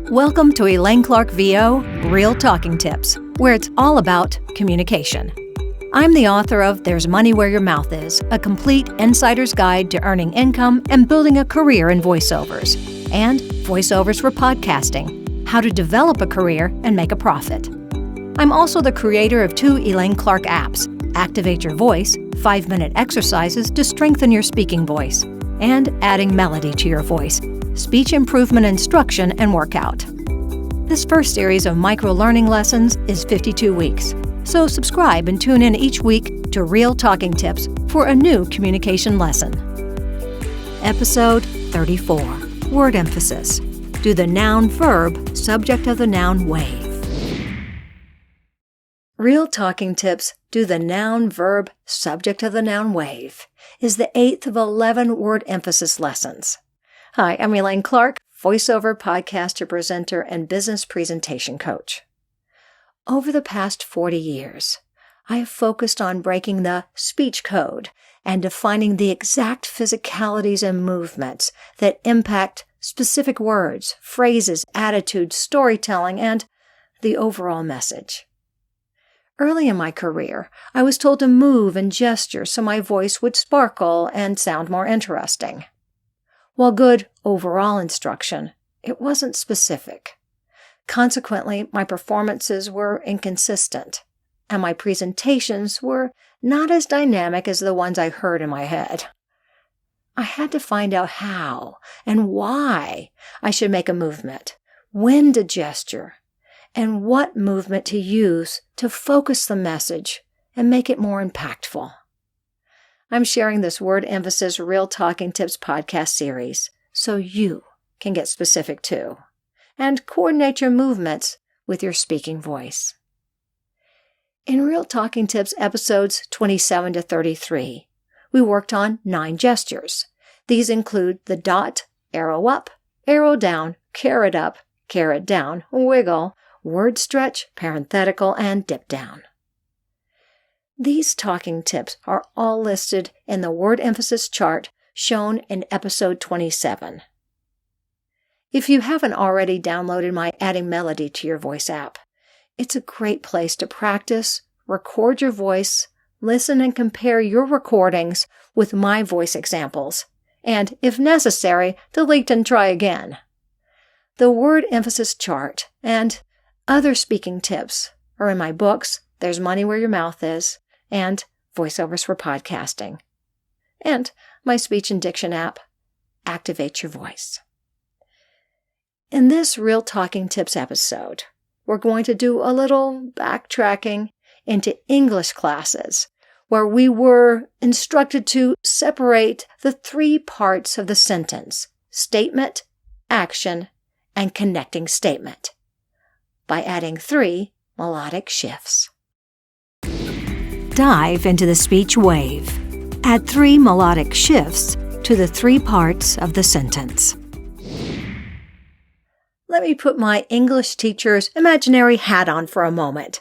Welcome to Elaine Clark VO Real Talking Tips, where it's all about communication. I'm the author of There's Money Where Your Mouth Is, a complete insider's guide to earning income and building a career in voiceovers, and Voiceovers for Podcasting, how to develop a career and make a profit. I'm also the creator of 2 Elaine Clark apps, Activate Your Voice, 5-minute exercises to strengthen your speaking voice, and Adding Melody to Your Voice, speech improvement instruction and workout. This first series of micro-learning lessons is 52 weeks, so subscribe and tune in each week to Real Talking Tips for a new communication lesson. Episode 34, Word Emphasis. Do the noun verb, subject of the noun wave. Real Talking Tips, Do the Noun Verb, Subject of the Noun Wave, is the 8th of 11 word emphasis lessons. Hi, I'm Elaine Clark, voiceover, podcaster, presenter, and business presentation coach. Over the past 40 years, I have focused on breaking the speech code and defining the exact physicalities and movements that impact specific words, phrases, attitudes, storytelling, and the overall message. Early in my career, I was told to move and gesture so my voice would sparkle and sound more interesting. While good overall instruction, it wasn't specific. Consequently, my performances were inconsistent, and my presentations were not as dynamic as the ones I heard in my head. I had to find out how and why I should make a movement, when to gesture, and what movement to use to focus the message and make it more impactful. I'm sharing this Word Emphasis Real Talking Tips podcast series so you can get specific too and coordinate your movements with your speaking voice. In Real Talking Tips episodes 27 to 33, we worked on 9 gestures. These include the dot, arrow up, arrow down, carrot up, carrot down, wiggle, word stretch, parenthetical, and dip down. These talking tips are all listed in the word emphasis chart shown in episode 27. If you haven't already downloaded my Adding Melody to Your Voice app, it's a great place to practice, record your voice, listen and compare your recordings with my voice examples, and, if necessary, delete and try again. The word emphasis chart and other speaking tips are in my books, There's Money Where Your Mouth Is, and Voiceovers for Podcasting, and my speech and diction app, Activate Your Voice. In this Real Talking Tips episode, we're going to do a little backtracking into English classes, where we were instructed to separate the 3 parts of the sentence, statement, action, and connecting statement, by adding 3 melodic shifts. Dive into the speech wave. Add 3 melodic shifts to the 3 parts of the sentence. Let me put my English teacher's imaginary hat on for a moment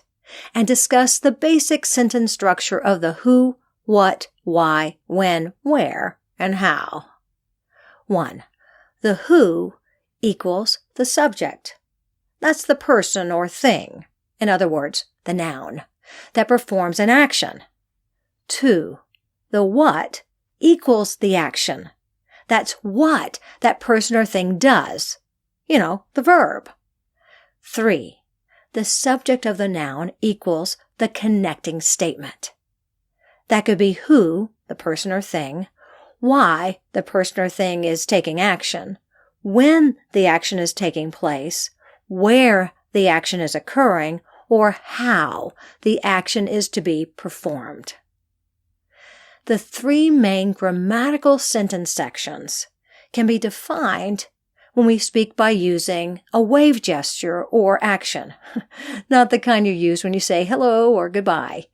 and discuss the basic sentence structure of the who, what, why, when, where, and how. 1. The who equals the subject. That's the person or thing, in other words, the noun, that performs an action. 2. The what equals the action. That's what that person or thing does. The verb. 3. The subject of the noun equals the connecting statement. That could be who, the person or thing, why the person or thing is taking action, when the action is taking place, where the action is occurring, or how the action is to be performed. The 3 main grammatical sentence sections can be defined when we speak by using a wave gesture or action, not the kind you use when you say hello or goodbye.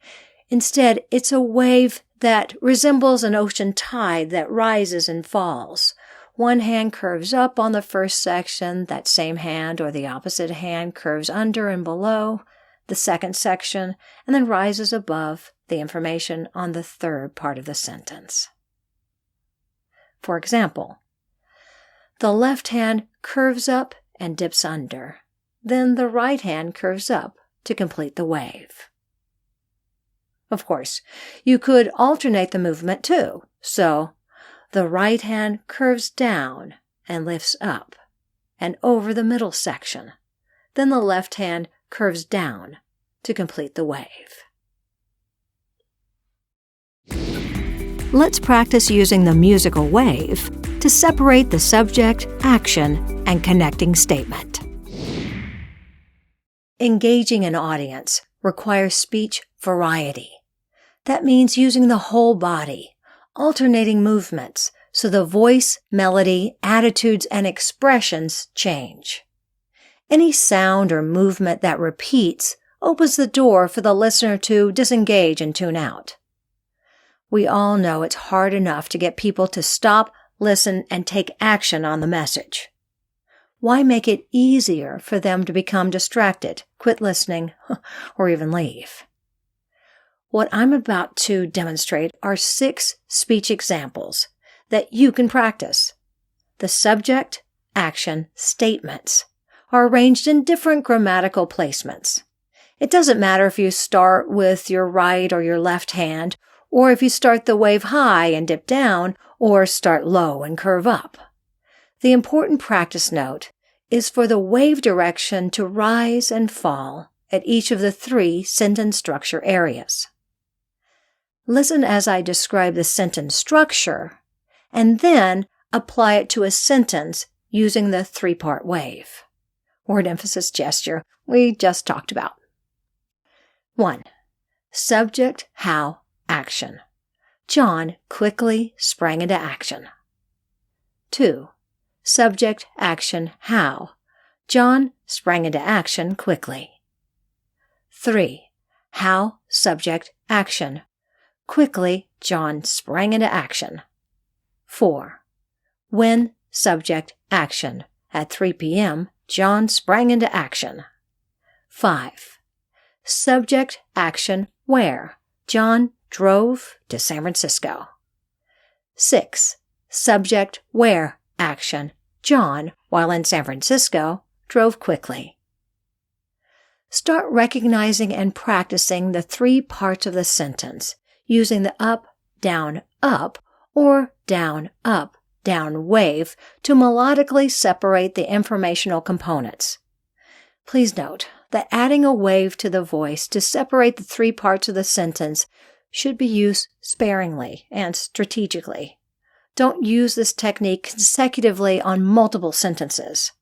Instead, it's a wave that resembles an ocean tide that rises and falls. One hand curves up on the first section, that same hand or the opposite hand curves under and below the second section, and then rises above the information on the 3rd part of the sentence. For example, the left hand curves up and dips under. Then the right hand curves up to complete the wave. Of course, you could alternate the movement too. So, the right hand curves down and lifts up and over the middle section. Then the left hand curves down to complete the wave. Let's practice using the musical wave to separate the subject, action, and connecting statement. Engaging an audience requires speech variety. That means using the whole body, alternating movements, so the voice, melody, attitudes, and expressions change. Any sound or movement that repeats opens the door for the listener to disengage and tune out. We all know it's hard enough to get people to stop, listen, and take action on the message. Why make it easier for them to become distracted, quit listening, or even leave? What I'm about to demonstrate are 6 speech examples that you can practice. The subject, action, statements are arranged in different grammatical placements. It doesn't matter if you start with your right or your left hand, or if you start the wave high and dip down, or start low and curve up. The important practice note is for the wave direction to rise and fall at each of the 3 sentence structure areas. Listen as I describe the sentence structure, and then apply it to a sentence using the 3-part wave. Word emphasis gesture we just talked about. 1. Subject, how, action. John quickly sprang into action. 2. Subject, action, how. John sprang into action quickly. 3. How, subject, action. Quickly, John sprang into action. 4. When, subject, action. At 3 p.m., John sprang into action. 5. Subject, action, where. John drove to San Francisco. 6. Subject, where, action. John, while in San Francisco, drove quickly. Start recognizing and practicing the 3 parts of the sentence using the up, down, or down, up, down wave to melodically separate the informational components. Please note that adding a wave to the voice to separate the 3 parts of the sentence should be used sparingly and strategically. Don't use this technique consecutively on multiple sentences.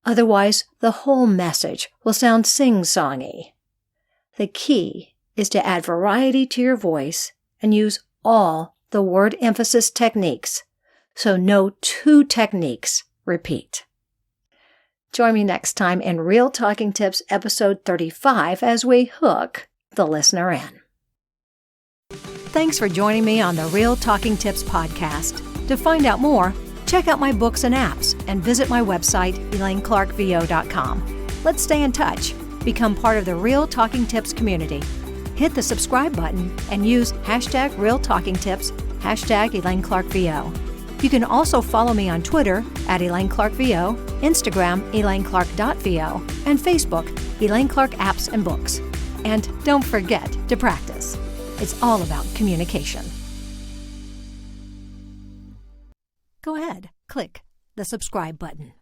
Otherwise, the whole message will sound sing-songy. The key is to add variety to your voice and use all the word emphasis techniques, so no 2 techniques repeat. Join me next time in Real Talking Tips episode 35 as we hook the listener in. Thanks for joining me on the Real Talking Tips podcast. To find out more, check out my books and apps and visit my website, ElaineClarkVO.com. Let's stay in touch. Become part of the Real Talking Tips community. Hit the subscribe button and use #RealTalkingTips, #ElaineClarkVO. You can also follow me on Twitter @ElaineClarkVO, Instagram ElaineClark.VO, and Facebook Elaine Clark Apps and Books. And don't forget to practice. It's all about communication. Go ahead, click the subscribe button.